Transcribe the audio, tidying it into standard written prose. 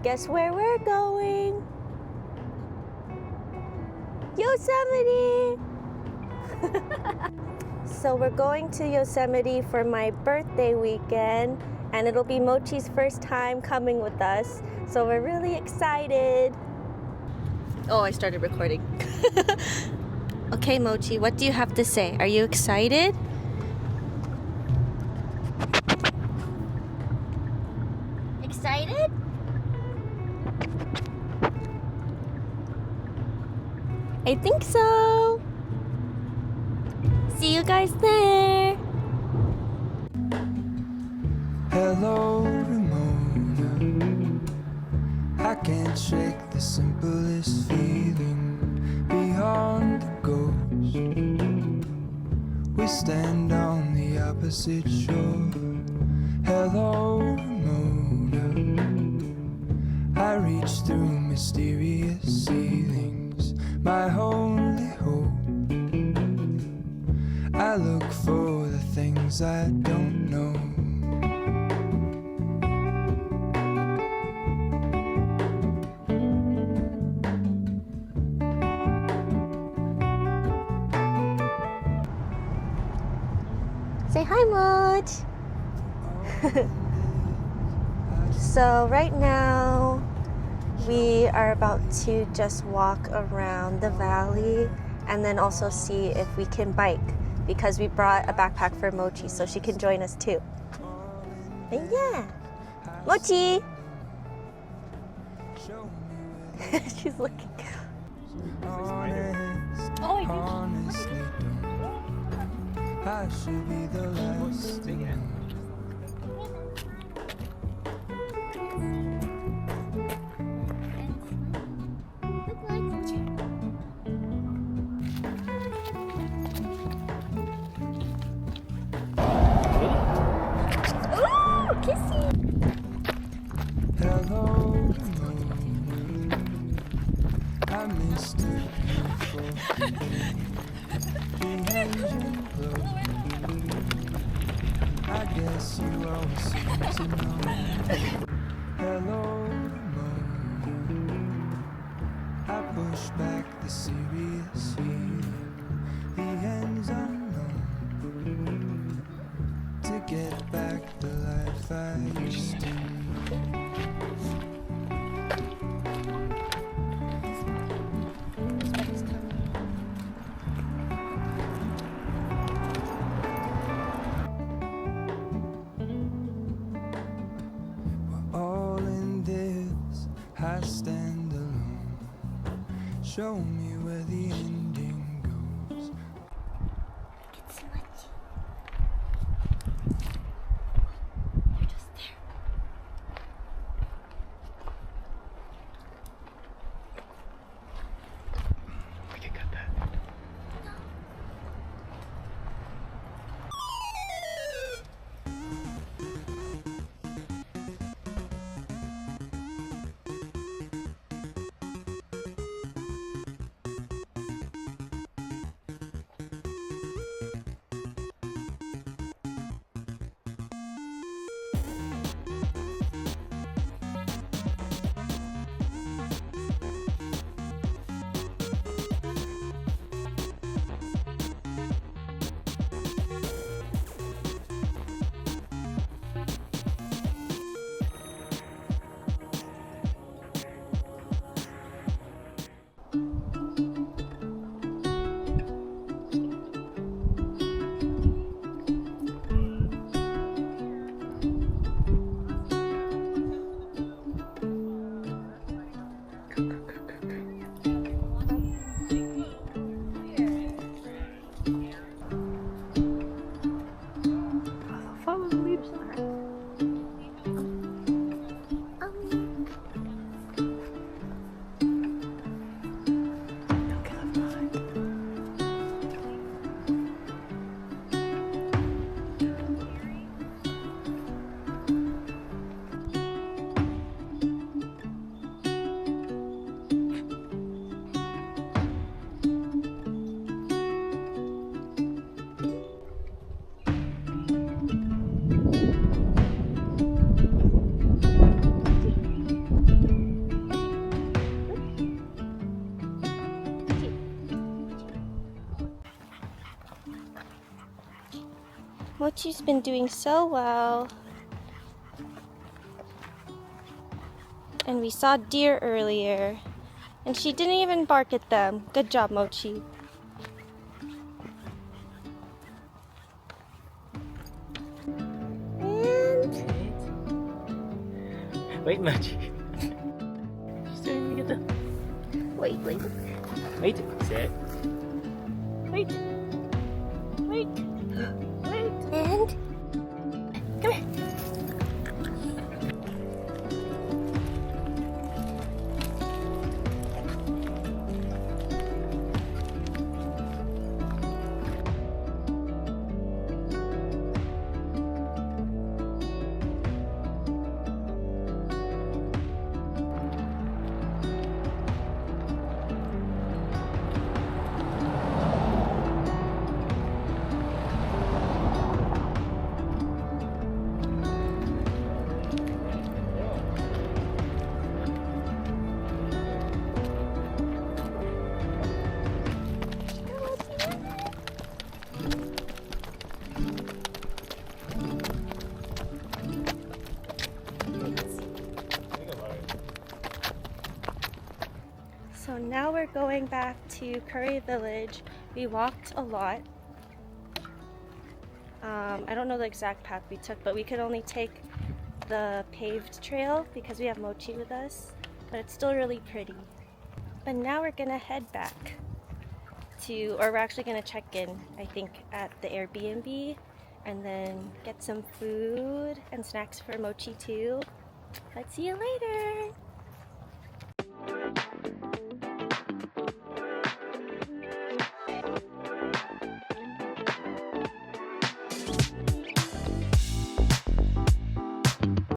Guess where we're going? Yosemite! So we're going to Yosemite for my birthday weekend, and it'll be Mochi's first time coming with us. So we're really excited. Oh, I started recording. Okay, Mochi, what do you have to say? Are you excited? Excited? I think so. See you guys there. Hello, Ramona. I can't shake the simplest feeling beyond the ghost. We stand on the opposite shore. Hello, Ramona. I reach through mysterious ceilings, my only hope. I look for the things I don't know. Say hi, Moch. So right now we are about to just walk around the valley and then also see if we can bike, because we brought a backpack for Mochi so she can join us too. And yeah, Mochi! She's looking. Honestly, I should be the last to know. Ooh, kissy! Hello, I missed it before. The engine blew. I guess you always seem to know. Hello, I push back the serious feeling. The end's unknown. To get back the life I used to. All in this, I stand alone. Show me where the ending goes. It's Mochi. You're just there. We can cut that. Mochi's been doing so well. And we saw deer earlier. And she didn't even bark at them. Good job, Mochi. And wait, Mochi. She's trying to get the. Wait. Wait. Sit. Wait. Wait. and Come here. so now we're going back to Curry Village. We walked a lot. I don't know the exact path we took, but we could only take the paved trail because we have Mochi with us, but it's still really pretty. But now we're gonna head back to, or we're actually gonna check in, I think, at the Airbnb and then get some food and snacks for Mochi too. But see you later!